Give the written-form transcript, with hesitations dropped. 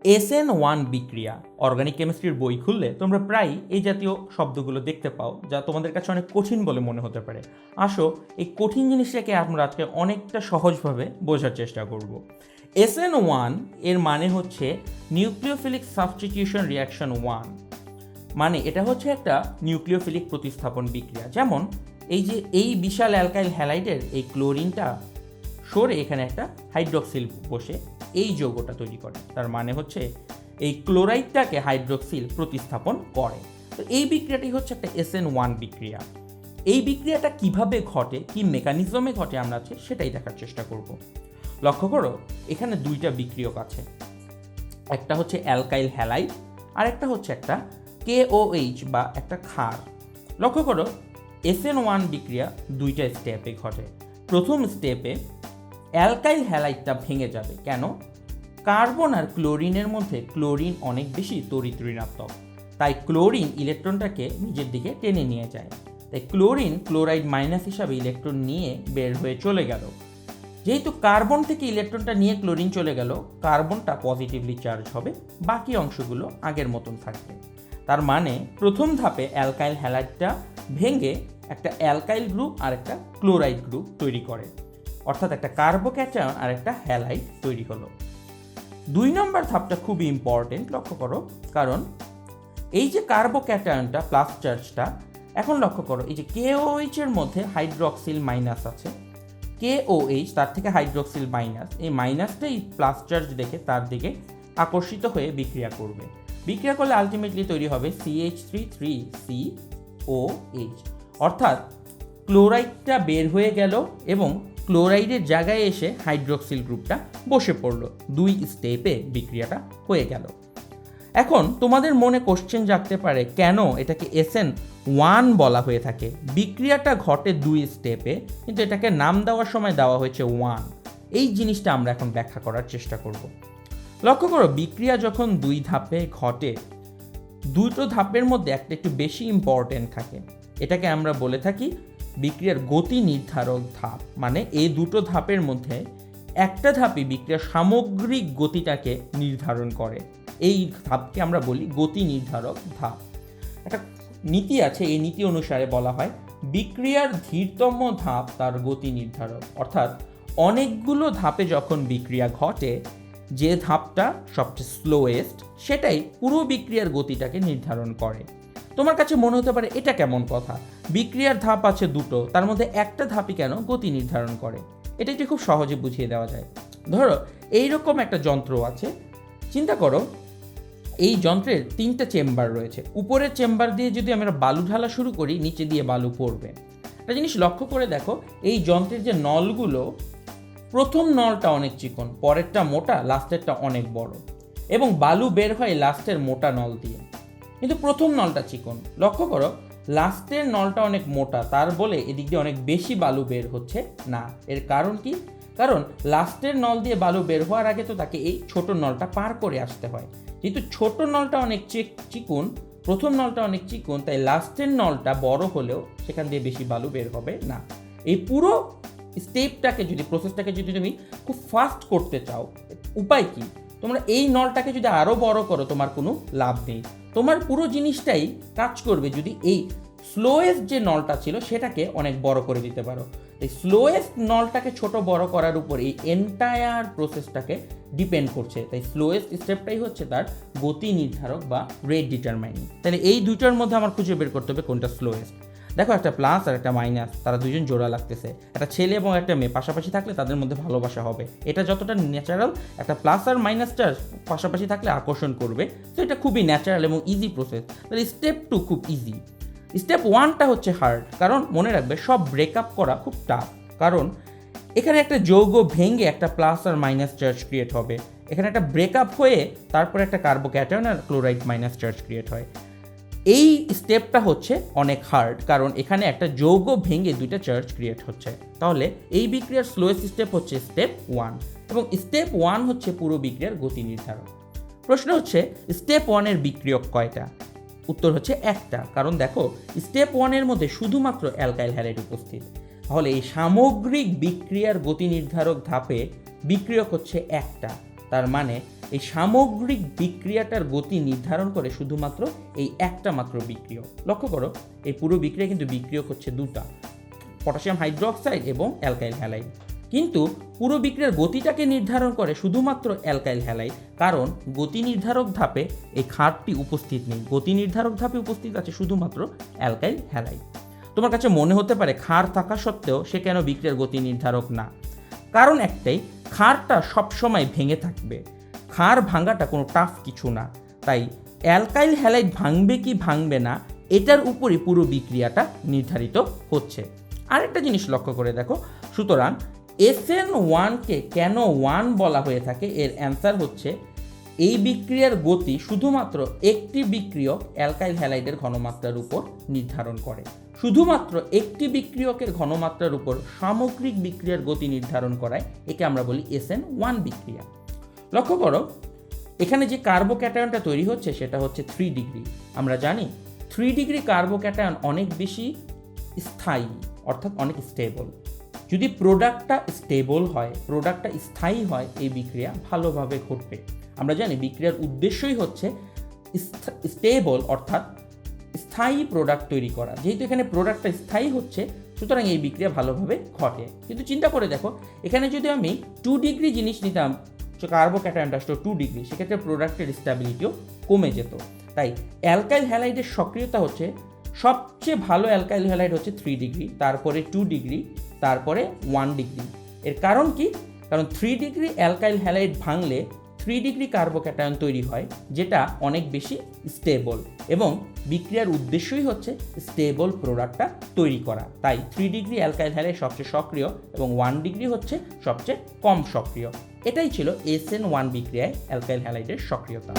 SN1 বিক্রিয়া organic কেমিস্ট্রির বই খুললে তোমরা প্রায় এই জাতীয় শব্দগুলো দেখতে পাও, যা তোমাদের কাছে অনেক কঠিন বলে মনে হতে পারে। আসো এই কঠিন জিনিসটাকে আমরা আজকে অনেকটা সহজভাবে বোঝার চেষ্টা করব। SN1 এর মানে হচ্ছে নিউক্লিওফিলিক সাবস্টিটিউশন রিঅ্যাকশন 1, মানে এটা হচ্ছে একটা নিউক্লিওফিলিক প্রতিস্থাপন বিক্রিয়া। যেমন এই যে এই বিশাল অ্যালকাইল হ্যালাইডের এই ক্লোরিনটা সরে এখানে একটা হাইড্রক্সিল বসে এই যৌগটা তৈরি করে, তার মানে হচ্ছে এই ক্লোরাইডটাকে হাইড্রক্সিল প্রতিস্থাপন করে। তো এই বিক্রিয়াটি হচ্ছে একটা SN1 বিক্রিয়া। এই বিক্রিয়াটা কিভাবে ঘটে, কি মেকানিজমে ঘটে, আমরা সেটাই দেখার চেষ্টা করব। লক্ষ্য করো এখানে দুইটা বিক্রিয়ক আছে, একটা হচ্ছে অ্যালকাইল হ্যালাইড আর একটা হচ্ছে একটা KOH বা একটা ক্ষার। লক্ষ্য করো SN1 বিক্রিয়া দুইটা স্টেপে ঘটে। প্রথম স্টেপে অ্যালকাইল হ্যালাইডটা ভেঙে যাবে। কেন? কার্বন আর ক্লোরিনের মধ্যে ক্লোরিন অনেক বেশি তড়িৎ ঋণাত্মক, তাই ক্লোরিন ইলেকট্রনটাকে নিজের দিকে টেনে নিয়ে যায়। তাই ক্লোরিন ক্লোরাইড মাইনাস হিসাবে ইলেকট্রন নিয়ে বের হয়ে চলে গেল। যেহেতু কার্বন থেকে ইলেকট্রনটা নিয়ে ক্লোরিন চলে গেল, কার্বনটা পজিটিভলি চার্জ হবে, বাকি অংশগুলো আগের মতন থাকবে। তার মানে প্রথম ধাপে অ্যালকাইল হ্যালাইডটা ভেঙে একটা অ্যালকাইল গ্রুপ আর একটা ক্লোরাইড গ্রুপ তৈরি করে, অর্থাৎ একটা কার্বোক্যাটায়ন আর একটা হ্যালাইড তৈরি হলো। 2 নম্বর ধাপটা খুবই ইম্পর্টেন্ট, লক্ষ্য করো, কারণ এই যে কার্বোক্যাটায়নটা প্লাস চার্জটা, এখন লক্ষ্য করো এই যে KOH এর মধ্যে হাইড্রক্সিল মাইনাস আছে, KOH তার থেকে হাইড্রক্সিল মাইনাস, এই মাইনাসটা এই প্লাস চার্জ দেখে তার দিকে আকর্ষিত হয়ে বিক্রিয়া করবে। বিক্রিয়া করলে আলটিমেটলি তৈরি হবে CH3COH, অর্থাৎ ক্লোরাইডটা বের হয়ে গেল এবং ক্লোরাইডের জায়গায় এসে হাইড্রক্সিল গ্রুপটা বসে পড়লো। 2 স্টেপে বিক্রিয়াটা হয়ে গেল। এখন তোমাদের মনে কোশ্চেন জাগতে পারে, কেন এটাকে SN1 বলা হয়ে থাকে? বিক্রিয়াটা ঘটে 2 স্টেপে, কিন্তু এটাকে নাম দেওয়ার সময় দেওয়া হয়েছে 1। এই জিনিসটা আমরা এখন ব্যাখ্যা করার চেষ্টা করব। লক্ষ্য করো বিক্রিয়া যখন 2 ধাপে ঘটে, দুটো ধাপের মধ্যে একটা একটু বেশি ইম্পর্টেন্ট থাকে, এটাকে আমরা বলে থাকি বিক্রিয়ার গতি নির্ধারক ধাপ। মানে এই দুটো ধাপের মধ্যে একটা ধাপই বিক্রিয়ার সামগ্রিক গতিটাকে নির্ধারণ করে, এই ধাপকে আমরা বলি গতি নির্ধারক ধাপ। একটা নীতি আছে, এই নীতি অনুসারে বলা হয় বিক্রিয়ার ধীরতম ধাপ তার গতি নির্ধারক। অর্থাৎ অনেকগুলো ধাপে যখন বিক্রিয়া ঘটে, যে ধাপটা সবচেয়ে স্লোয়েস্ট সেটাই পুরো বিক্রিয়ার গতিটাকে নির্ধারণ করে। তোমার কাছে মনে হতে পারে এটা কেমন কথা, বিক্রিয়ার ধাপ আছে 2, তার মধ্যে একটা ধাপই কেন গতি নির্ধারণ করে? এটা একটু খুব সহজে বুঝিয়ে দেওয়া যায়। ধরো এইরকম একটা যন্ত্র আছে, চিন্তা করো এই যন্ত্রের 3টা চেম্বার রয়েছে। উপরের চেম্বার দিয়ে যদি আমরা বালু ঢালা শুরু করি, নিচে দিয়ে বালু পড়বে। একটা জিনিস লক্ষ্য করে দেখো, এই যন্ত্রের যে নলগুলো, প্রথম নলটা অনেক চিকন, পরেরটা মোটা, লাস্টেরটা অনেক বড়, এবং বালু বের হয় লাস্টের মোটা নল দিয়ে। কিন্তু প্রথম নলটা চিকন। লক্ষ্য করো লাস্টের নলটা অনেক মোটা, তার বলে এদিক দিয়ে অনেক বেশি বালু বের হচ্ছে না। এর কারণ কি? কারণ লাস্টের নল দিয়ে বালু বের হওয়ার আগে তো তাকে এই ছোট নলটা পার করে আসতে হয়। যেহেতু ছোট নলটা অনেক চিকন, প্রথম নলটা অনেক চিকন, তাই লাস্টের নলটা বড় হলেও সেখান দিয়ে বেশি বালু বের হবে না। এই পুরো স্টেপটাকে যদি, প্রসেসটাকে যদি তুমি খুব ফাস্ট করতে চাও, উপায় কি? তোমরা এই নলটাকে যদি আরও বড় করো, তোমার কোনো লাভ নেই। তোমার পুরো জিনিসটাই কাজ করবে যদি এই স্লোয়েস্ট যে নলটা ছিল সেটাকে অনেক বড় করে দিতে পারো। এই স্লোয়েস্ট নলটাকে ছোট বড় করার উপর এই এন্টায়ার প্রসেসটাকে ডিপেন্ড করছে। তাই স্লোয়েস্ট স্টেপটাই হচ্ছে তার গতি নির্ধারক বা রেট ডিটারমাইনিং। তাহলে এই দুইটার মধ্যে আমার খুঁজে বের করতে হবে কোনটা স্লোয়েস্ট। দেখো একটা প্লাস আর একটা মাইনাস, তারা দুজন জোড়া লাগতেছে। একটা ছেলে এবং একটা মেয়ে পাশাপাশি থাকলে তাদের মধ্যে ভালোবাসা হবে। এটা যতটা ন্যাচারাল, একটা প্লাস আর মাইনাস চার্জ পাশাপাশি থাকলে আকর্ষণ করবে। তো এটা খুবই ন্যাচারাল এবং ইজি প্রসেস। তাহলে স্টেপ 2 খুব ইজি। স্টেপ 1টা হচ্ছে হার্ড, কারণ মনে রাখবে সব ব্রেকআপ করা খুব টাফ। কারণ এখানে একটা যৌগ ভেঙে একটা প্লাস আর মাইনাস চার্জ ক্রিয়েট হবে, এখানে একটা ব্রেকআপ হয়ে তারপরে একটা কার্বোক্যাটায়ন আর ক্লোরাইড মাইনাস চার্জ ক্রিয়েট হয়। এই স্টেপটা হচ্ছে অনেক হার্ড, কারণ এখানে একটা যৌগ ভেঙে 2টা চার্জ ক্রিয়েট হচ্ছে। তাহলে এই বিক্রিয়ার স্লোয়েস্ট স্টেপ হচ্ছে স্টেপ 1, এবং স্টেপ 1 হচ্ছে পুরো বিক্রিয়ার গতি নির্ধারক। প্রশ্ন হচ্ছে স্টেপ 1 এর বিক্রিয়ক কয়টা? উত্তর হচ্ছে একটা, কারণ দেখো স্টেপ 1 এর মধ্যে শুধুমাত্র অ্যালকাইল হ্যালাইড উপস্থিত। তাহলে এই সামগ্রিক বিক্রিয়ার গতি নির্ধারক ধাপে বিক্রিয়ক হচ্ছে একটা, তার মানে এই সামগ্রিক বিক্রিয়াটার গতি নির্ধারণ করে শুধুমাত্র এই একটা মাত্র বিক্রিয়ক। লক্ষ্য করো, এই পুরো বিক্রিয়া কিন্তু বিক্রিয়ক হচ্ছে দুটা, পটাশিয়াম হাইড্রোক্সাইড এবং অ্যালকাইল হ্যালাইড। কিন্তু পুরো বিক্রিয়ার গতিটাকে নির্ধারণ করে শুধুমাত্র অ্যালকাইল হ্যালাইড, কারণ গতি নির্ধারক ধাপে এই ক্ষারটি উপস্থিত নেই। গতি নির্ধারক ধাপে উপস্থিত আছে শুধুমাত্র অ্যালকাইল হ্যালাইড। তোমার কাছে মনে হতে পারে ক্ষার থাকা সত্ত্বেও সে কেন বিক্রিয়ার গতি নির্ধারক না? কারণ একটাই, ক্ষারটা সবসময় ভেঙে থাকবে। ক্ষার ভাঙাটা কোনো টাফ কিছু না, তাই অ্যালকাইল হ্যালাইড ভাঙবে কি ভাঙবে না এটার উপরই পুরো বিক্রিয়াটা নির্ধারিত হচ্ছে। আরেকটা জিনিস লক্ষ্য করে দেখো, সুতরাং SN1কে কেন 1 বলা হয়ে থাকে, এর অ্যান্সার হচ্ছে এই বিক্রিয়ার গতি শুধুমাত্র একটি বিক্রিয়ক অ্যালকাইল হ্যালাইডের ঘনমাত্রার উপর নির্ধারণ করে। শুধুমাত্র একটি বিক্রিয়কের ঘনমাত্রার উপর সামগ্রিক বিক্রিয়ার গতি নির্ধারণ করায় একে আমরা বলি SN1 বিক্রিয়া। লক্ষ্য করো, এখানে যে কার্বোক্যাটায়নটা তৈরি হচ্ছে সেটা হচ্ছে 3 ডিগ্রি। আমরা জানি 3 ডিগ্রি কার্বোক্যাটায়ন অনেক বেশি স্থায়ী, অর্থাৎ অনেক স্টেবল। যদি প্রোডাক্টটা স্টেবল হয়, প্রোডাক্টটা স্থায়ী হয়, এই বিক্রিয়া ভালোভাবে ঘটবে। আমরা জানি বিক্রিয়ার উদ্দেশ্যই হচ্ছে স্টেবল অর্থাৎ স্থায়ী প্রোডাক্ট তৈরি করা। যেহেতু এখানে প্রোডাক্টটা স্থায়ী হচ্ছে, সুতরাং এই বিক্রিয়া ভালোভাবে ঘটে। কিন্তু চিন্তা করে দেখো, এখানে যদি আমি 2 ডিগ্রি জিনিস নিতাম, কার্বোক্যাটায়নটা 2 ডিগ্রি, সেক্ষেত্রে প্রোডাক্টের স্ট্যাবিলিটিও কমে যেত। তাই অ্যালকাইল হ্যালাইডের সক্রিয়তা হচ্ছে, সবচেয়ে ভালো অ্যালকাইল হ্যালাইড হচ্ছে 3 ডিগ্রি, তারপরে 2 ডিগ্রি, তারপরে 1 ডিগ্রি। এর কারণ কি? কারণ 3 ডিগ্রি অ্যালকাইল হ্যালাইড ভাঙলে 3 ডিগ্রি কার্বোক্যাটায়ন তৈরি হয়, যেটা অনেক বেশি স্টেবল, এবং বিক্রিয়ার উদ্দেশ্যই হচ্ছে স্টেবল প্রোডাক্টটা তৈরি করা। তাই 3 ডিগ্রি অ্যালকাইল হ্যালাইড সবচেয়ে সক্রিয় এবং 1 ডিগ্রি হচ্ছে সবচেয়ে কম সক্রিয়। এটাই ছিল SN1 বিক্রিয়ায় অ্যালকাইল হ্যালাইডের সক্রিয়তা।